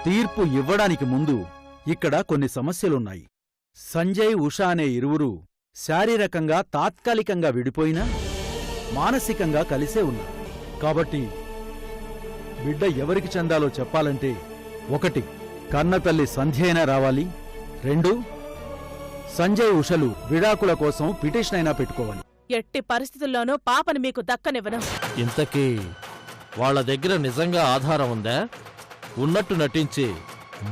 తీర్పు ఇవ్వడానికి ముందు ఇక్కడ కొన్ని సమస్యలున్నాయి. సంజయ్, ఉషా అనే ఇరువురు శారీరకంగా తాత్కాలికంగా విడిపోయినా మానసికంగా కలిసే ఉన్నారు. కాబట్టి బిడ్డ ఎవరికి చెందాలో చెప్పాలంటే 1 కన్నతల్లి సంధ్య అయినా రావాలి, 2 సంజయ్, ఉషలు విడాకుల కోసం పిటిషన్ అయినా పెట్టుకోవాలి. ఎట్టి పరిస్థితుల్లోనూ పాపని మీకు దక్కనివ్వను. ఇంతకీ వాళ్ళ దగ్గర నిజంగా ఆధారం ఉందా? ఉన్నట్టు నటించి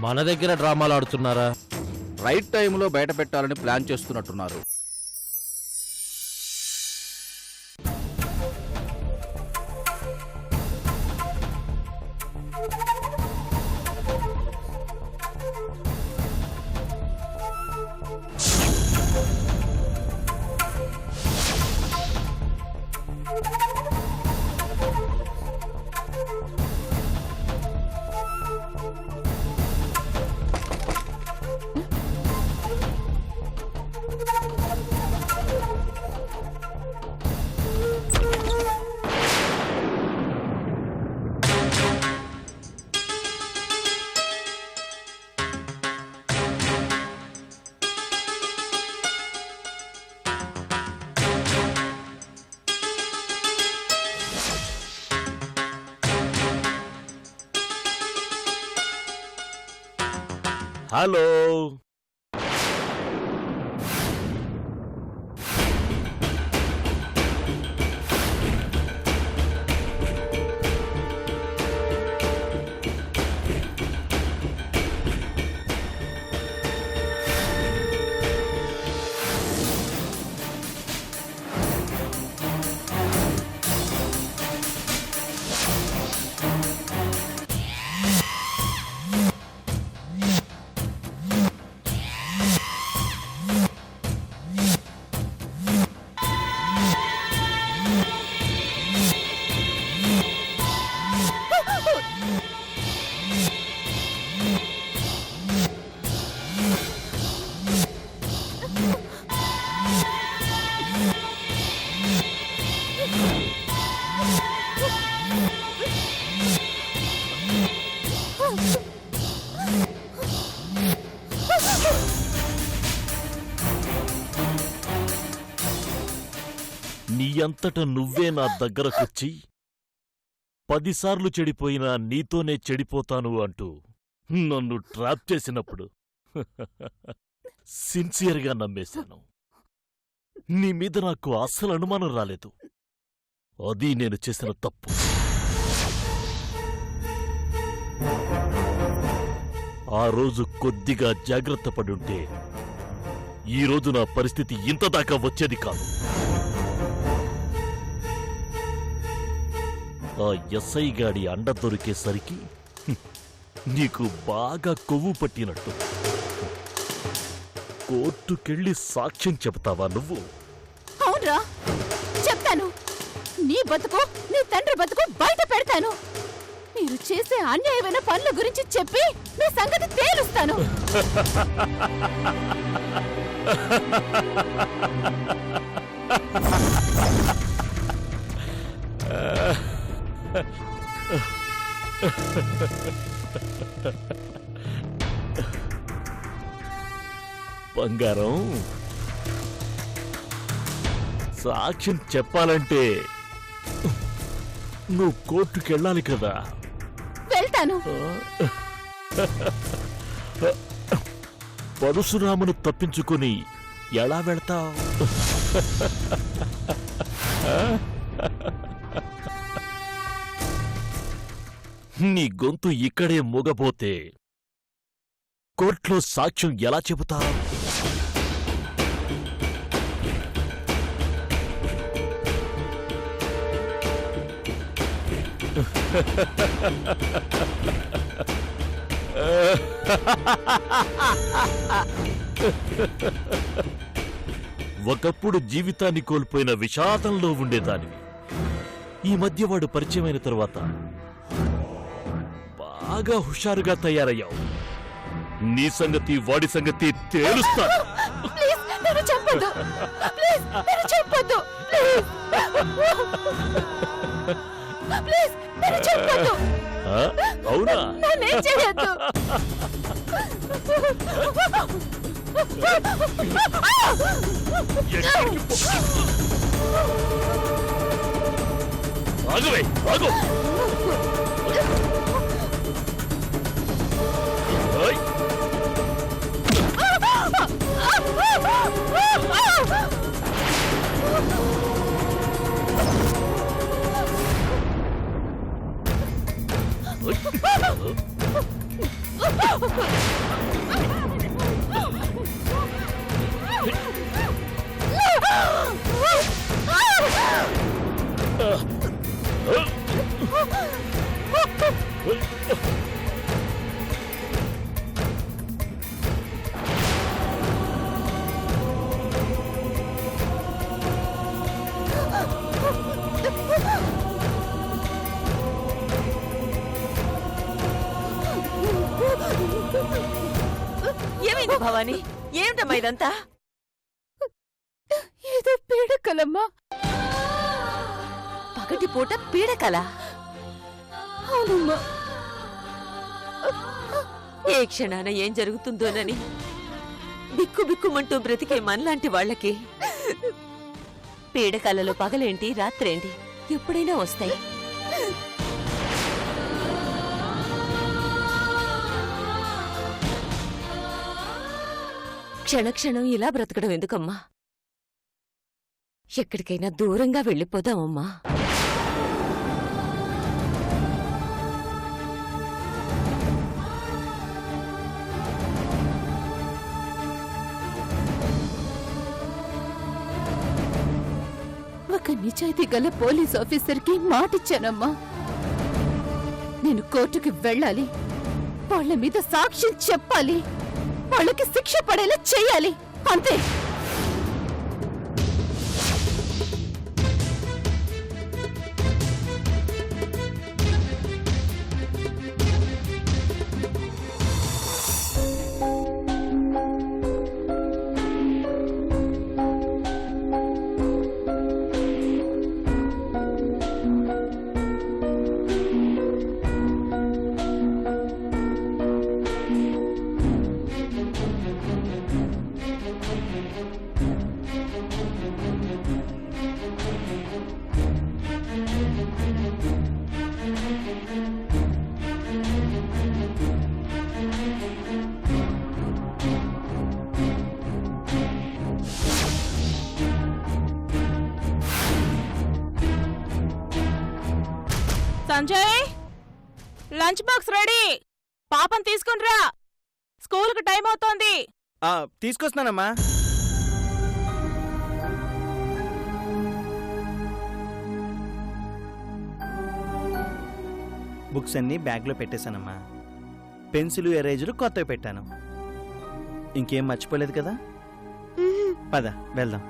మన దగ్గర డ్రామాలాడుతున్నారా? రైట్ టైంలో బయట పెట్టాలని ప్లాన్ చేస్తున్నట్టున్నారు. హలో, నీ అంతట నువ్వే నా దగ్గరకొచ్చి 10 సార్లు చెడిపోయినా నీతోనే చెడిపోతాను అంటూ నన్ను ట్రాప్ చేసినప్పుడు సిన్సియర్గా నమ్మేశాను. నీ మీద నాకు అస్సలు అనుమానం రాలేదు. అది నేను చేసిన తప్పు. ఆ రోజు కొద్దిగా జాగ్రత్త పడుంటే ఈరోజు నా పరిస్థితి ఇంతదాకా వచ్చేది కాదు. ఆ ఎస్ఐ గాడి అండ దొరికేసరికి నీకు బాగా కొవ్వు పట్టినట్టు. కోర్టుకెళ్ళి సాక్ష్యం చెబుతావా నువ్వు? అవునరా, చెప్తాను. నీ బతుకు, నీ తండ్రి బతుకు బయట పెడతాను. మీరు చేసే అన్యాయమైన పనుల గురించి చెప్పి మీ సంగతి తేలుస్తాను. బంగారం, సాక్ష్యం చెప్పాలంటే నువ్వు కోర్టుకెళ్ళాలి కదా. వెళ్తాను. పరశురామును తప్పించుకుని ఎలా వెళ్తావు? నీ గొంతు ఇక్కడే మూగపోతే కోర్టులో సాక్ష్యం ఎలా చెబుతా? ఒకప్పుడు జీవితాన్ని కోల్పోయిన విషాదంలో ఉండేదానివి. ఈ మధ్య వాడు పరిచయమైన తరువాత బాగా హుషారుగా తయారయ్యావు. నీ సంగతి వాడి సంగతి తేలుస్తాను. ఆ? అవునా? నన్నేం చేయొద్దు. ఎక్కడికి పో- ఆగువే, ఆగు. ఓయ్. ఏమైంది భవాని? ఏమిటమ్మా ఇదంతా? ఏదో పీడకలమ్మా. పగటి పూట పీడకల? అవునమ్మా. ఏ క్షణాన ఏం జరుగుతుందోనని బిక్కు బిక్కుమంటూ బ్రతికే మనలాంటి వాళ్ళకి పీడకలలో పగలేంటి రాత్రేంటి ఎప్పుడైనా వస్తాయి. క్షణక్షణం ఇలా బ్రతకడం ఎందుకమ్మా? ఎక్కడికైనా దూరంగా వెళ్ళిపోదామమ్మా. ఒక నిజాయితీ గల పోలీస్ ఆఫీసర్కి మాటిచ్చానమ్మా. నేను కోర్టుకి వెళ్ళాలి, వాళ్ళ మీద సాక్ష్యం చెప్పాలి, వాళ్ళకి శిక్ష పడేలా చెయ్యాలి, అంతే. Sanjay, lunch box ready. పాపం తీసుకునిరా, స్కూల్కి టైం అవుతోంది. తీసుకొస్తున్నానమ్మా. బుక్స్ అన్నీ బ్యాగ్లో పెట్టేశానమ్మా. పెన్సిల్ ఎరేజర్లు కొత్తవి పెట్టాను. ఇంకేం మర్చిపోలేదు కదా? పద వెళ్దాం.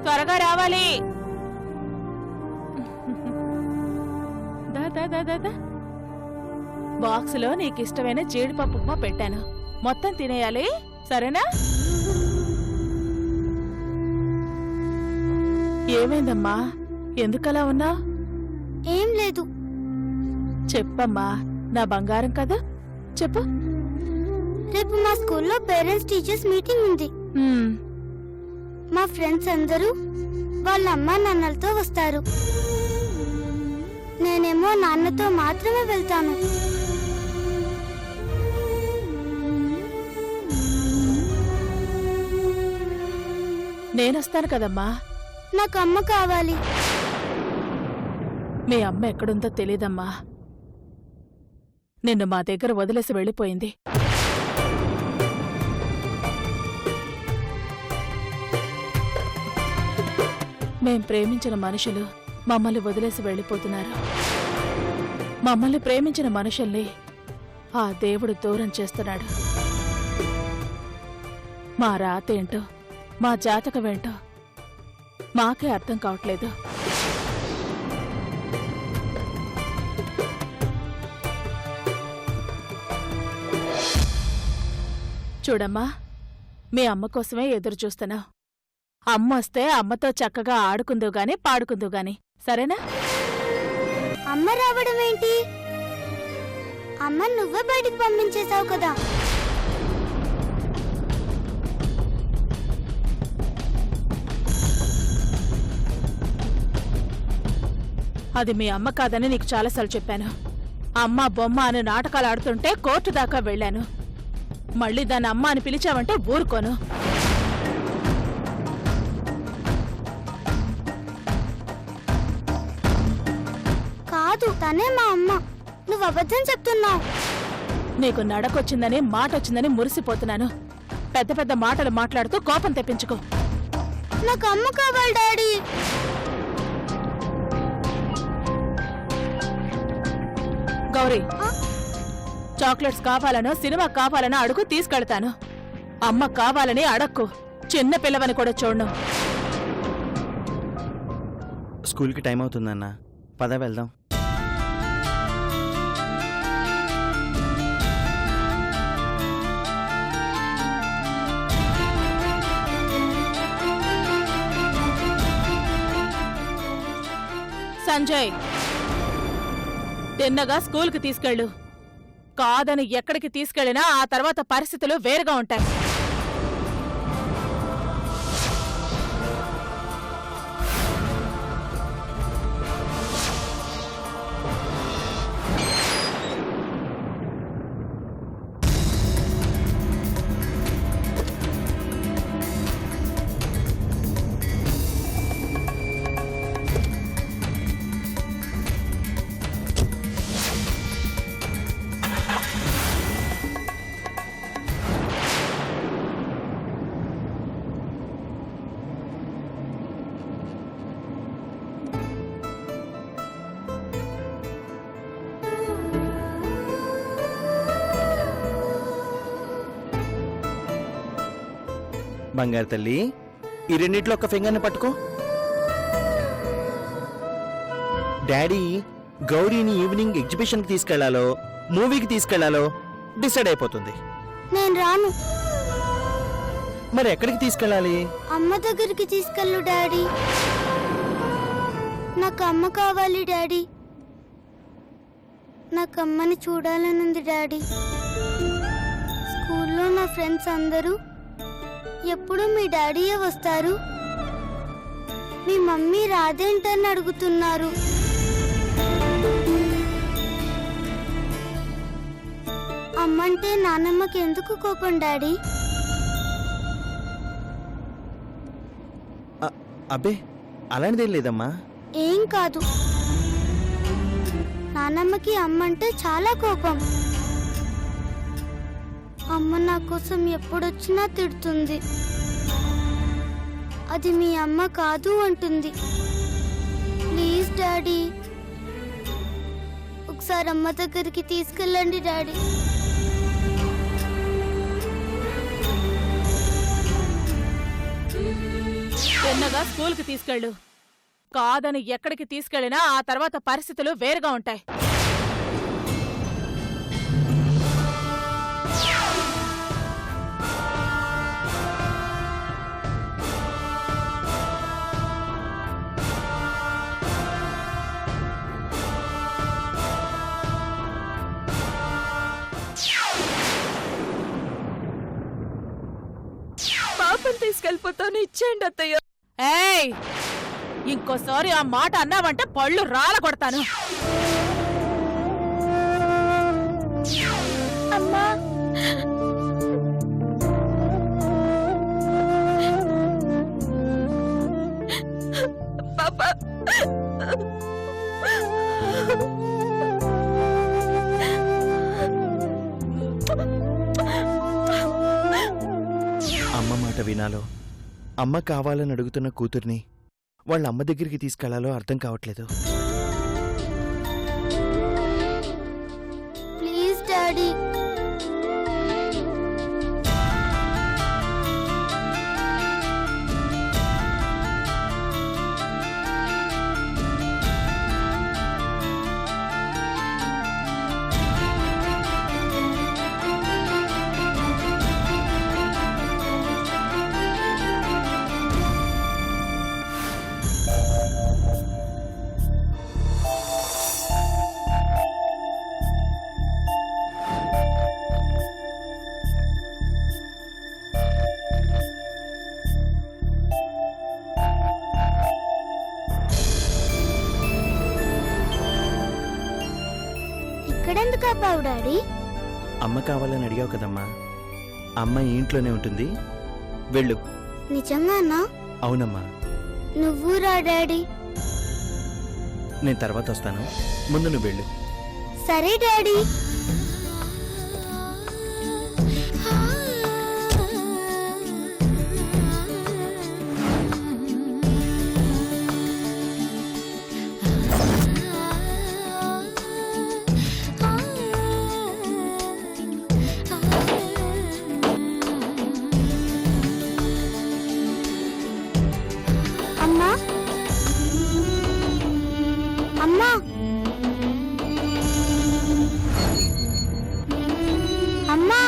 త్వరగా రావాలి. దా దా దా దా దా. బాక్సులో నీకిష్టమైన జీడిపప్పు ఉప్మా పెట్టాను, మొత్తం తినేయాలి, సరేనా? ఏమైందమ్మా, ఎందుకలా ఉన్నా? ఏం లేదు. చెప్పమ్మా, నా బంగారం కదా, చెప్పు. రేపు మా స్కూల్లో పేరెంట్స్ టీచర్స్ మీటింగ్ ఉంది. మా ఫ్రెండ్స్ అందరూ వాళ్ళ అమ్మా నాన్నలతో వస్తారు. నేనేమో నాన్నతో మాత్రమే వెళ్తాను. నేనొస్తాను కదమ్మా. నాకు అమ్మ కావాలి. మీ అమ్మ ఎక్కడుందో తెలీదమ్మా. నిన్ను మా దగ్గర వదిలేసి వెళ్ళిపోయింది. మేం ప్రేమించిన మనుషులు మమ్మల్ని వదిలేసి వెళ్ళిపోతున్నారు. మమ్మల్ని ప్రేమించిన మనుషుల్ని ఆ దేవుడు దూరం చేస్తున్నాడు. మా రాతేంటో, మా జాతకమేంటో మాకే అర్థం కావట్లేదు. చూడమ్మా, మీ అమ్మ కోసమే ఎదురు చూస్తున్నా. అమ్మ వస్తే అమ్మతో చక్కగా ఆడుకుందువు గాని పాడుకుందువు గాని, సరేనా? అమ్మ రావడం ఏంటి? అమ్మ నువ్వే బయటికి పంపించేశావు కదా. అది మీ అమ్మ కాదని నీకు చాలాసార్లు చెప్పాను. అమ్మ బొమ్మ అని నాటకాలు ఆడుతుంటే కోర్టు దాకా వెళ్ళాను. మళ్ళీ దాన్ని అమ్మ అని పిలిచావంటే ఊరుకోను. కాదు, తనే మా అమ్మ. నువ్వు అబద్ధం చెప్తున్నావు. నీకు నడకొచ్చిందని మాటొచ్చిందని మురిసిపోతున్నాను. పెద్ద పెద్ద మాటలు మాట్లాడుతూ కోపం తెప్పించుకో. నాకు అమ్మ కావాలి డాడీ. గౌరీ, చాక్లెట్స్ కావాలనో సినిమా కావాలనో అడుగు, తీసుకెళ్తాను. అమ్మ కావాలని అడక్కు. చిన్న పిల్లవని కూడా చూడను. స్కూల్కి టైం అవుతుందన్న, పద వెళ్దాం. సంజయ్, తిన్నగా స్కూల్కి తీసుకెళ్ళు. కాదని ఎక్కడికి తీసుకెళ్ళినా ఆ తర్వాత పరిస్థితులు వేరుగా ఉంటాయి. బంగారు తల్లి, ఈ రెండిట్లో ఒక ఫింగర్ని పట్టుకో. డాడీ గౌరీని ఈవినింగ్ ఎగ్జిబిషన్కి తీసుకెళ్లాలో మూవీకి తీసుకెళ్లాలో డిసైడ్ అయిపోతుంది. నేను రాను. మరి ఎక్కడికి తీసుకెళ్ళాలి? అమ్మ దగ్గరికి తీసుకెళ్ళు డాడీ. నాకు అమ్మ కావాలి డాడీ. నాకు అమ్మని చూడాలనుంది డాడీ. స్కూల్లో నా ఫ్రెండ్స్ అందరూ ఎప్పుడు మీ డాడీయే వస్తారు, మీ మమ్మీ రాదేంటని అడుగుతున్నారు. అమ్మంటే నానమ్మకి ఎందుకు కోపం డాడీ? అబ్బే, అలాంటిదేం లేదమ్మా. ఏం కాదు, నానమ్మకి అమ్మంటే చాలా కోపం. అమ్మ నా కోసం ఎప్పుడొచ్చినా తిడుతుంది. అది మీ అమ్మ కాదు అంటుంది. ప్లీజ్ డాడీ, ఒకసారి అమ్మ దగ్గరికి తీసుకెళ్ళండి డాడీ. చిన్నగా స్కూల్కి తీసుకెళ్ళు. కాదని ఎక్కడికి తీసుకెళ్ళినా ఆ తర్వాత పరిస్థితులు వేరుగా ఉంటాయి. పాపని తీసుకెళ్ళిపోతాను, ఇచ్చేయండి అత్తయ్య. ఏయ్, ఇంకోసారి ఆ మాట అన్నావంటే పళ్ళు రాల కొడతాను. అమ్మా, పాప అమ్మ మాట వినాలో, అమ్మ కావాలని అడుగుతున్న కూతుర్ని వాళ్ళ అమ్మ దగ్గరికి తీసుకెళ్లాలో అర్థం కావట్లేదు. Please daddy. కాపావు డాడీ? అమ్మ కావాలని అడిగావు కదమ్మా. అమ్మ ఈ ఇంట్లోనే ఉంటుంది, వెళ్ళు. నిజంగానా? అవునమ్మా. నువ్వు రా డాడీ. నేను తర్వాత వస్తాను, ముందు నువ్వు వెళ్ళు. సరే డాడీ. అమ్మా, అమ్మా, అమ్మా,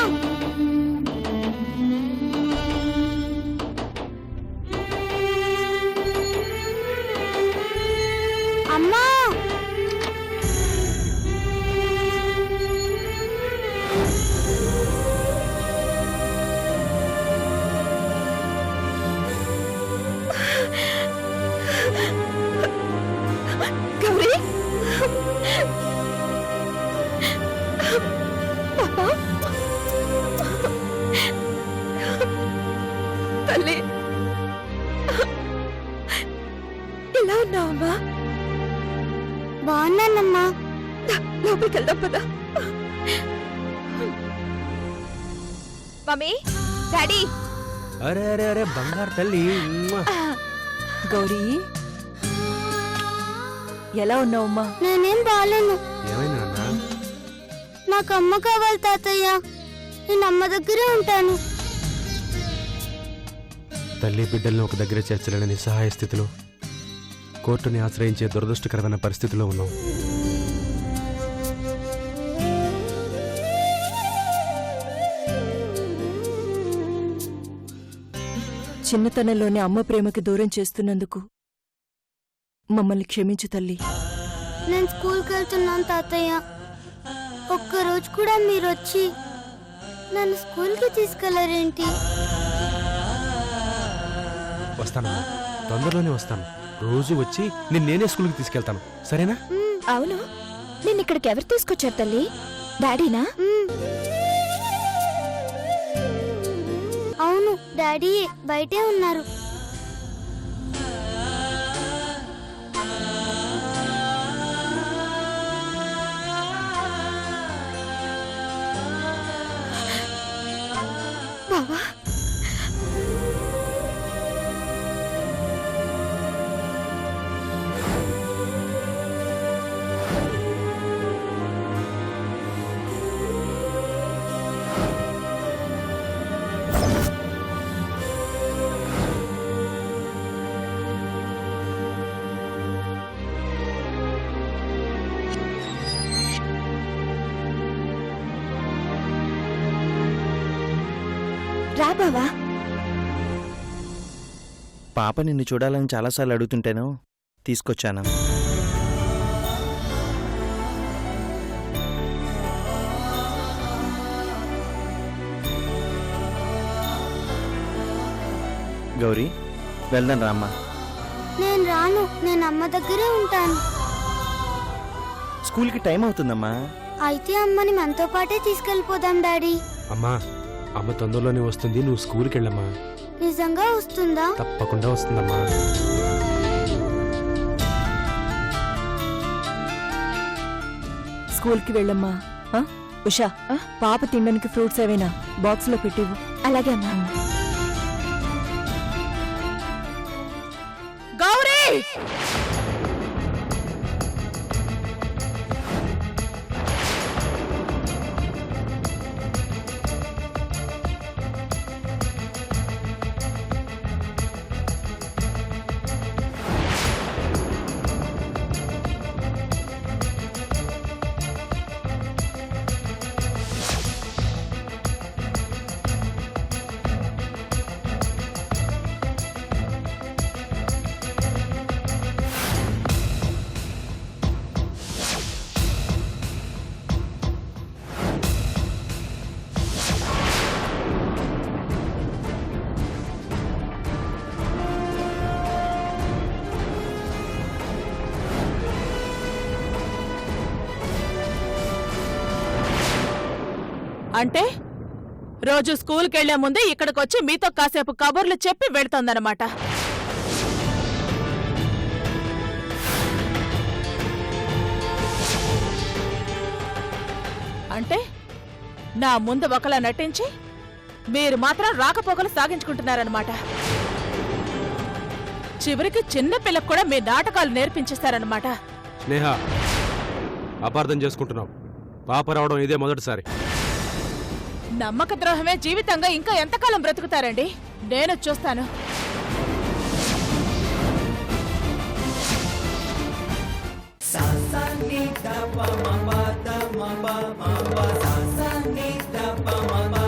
అమ్మా. గౌరీ, పాపా, తల్లి, ఎలా ఉన్నావమ్మా? బాగున్నానమ్మా. లోపలికి వెళ్దాం పదా. Mummy, daddy. అరే అరే అరే బంగారు తల్లి. గౌరీ, ఎలా ఉన్నావమ్మా? నేనేం బాలేను. ఏమైనా నాన్నా? నాకు అమ్మ కావాలి తాతయ్య. నేను అమ్మ దగ్గరే ఉంటాను. తల్లి బిడ్డల్ని ఒక దగ్గర చేర్చలేని నిస్సహాయ స్థితిలో కోర్టుని ఆశ్రయించే దురదృష్టకరమైన పరిస్థితిలో ఉన్నాం. చిన్నతనంలోనే అమ్మ ప్రేమకి దూరం చేస్తున్నందుకు మమ్మల్ని క్షమించు తల్లి. నేను స్కూల్కి వెళ్తున్నాను తాతయ్య. ఒక్కరోజు కూడా మీరు వచ్చి నన్ను స్కూల్కి తీసుకెళ్లరేంటి? వస్తాను, తొందరలోనే వస్తాను. రోజు వచ్చి నేనే స్కూల్కి తీసుకెళ్తాను, సరేనా? అవును, నేను ఇక్కడికి ఎవరు తీసుకొచ్చారు తల్లి? డాడీనా? అవును, డాడీ బయటే ఉన్నారు. బావా, రా బావా. పాప నిన్ను చూడాలని చాలాసార్లు అడుగుతుంటేను తీసుకొచ్చాను. గౌరీ, వెళ్దాం రామ్మా. నేను రాను. నేను అమ్మ దగ్గరే ఉంటాను. స్కూల్కి టైం అవుతుందమ్మా. అయితే అమ్మని మనతో పాటే తీసుకెళ్ళిపోదాం డాడీ. అమ్మా, అమ్మ తొందరలోనే వస్తుంది, నువ్వు స్కూల్కి వెళ్ళమ్మా. నిజంగా వస్తుందా? తప్పకుండా వస్తుందమ్మా. స్కూల్కి వెళ్ళమ్మా. ఉషా, పాప తినడానికి ఫ్రూట్స్ ఏవైనా బాక్స్లో పెట్టివు. అలాగే అమ్మా. గౌరీ! అంటే రోజు స్కూల్కెళ్లే ముందే ఇక్కడికొచ్చి మీతో కాసేపు కబుర్లు చెప్పి వెళ్తోందనమాట. అంటే నా ముందు ఒకలా నటించి మీరు మాత్రం రాకపోకలు సాగించుకుంటున్నారనమాట. చివరికి చిన్న పిల్లకు కూడా మీ నాటకాలు నేర్పించేస్తారనమాట. స్నేహ, అపార్థం చేసుకుంటున్నావు. పాప రావడం ఇదే మొదటిసారి. నమ్మక ద్రోహమే జీవితంగా ఇంకా ఎంతకాలం బ్రతుకుతారండి? నేను చూస్తాను. sa sa ni da pa ma pa ma pa sa sa ni da pa ma pa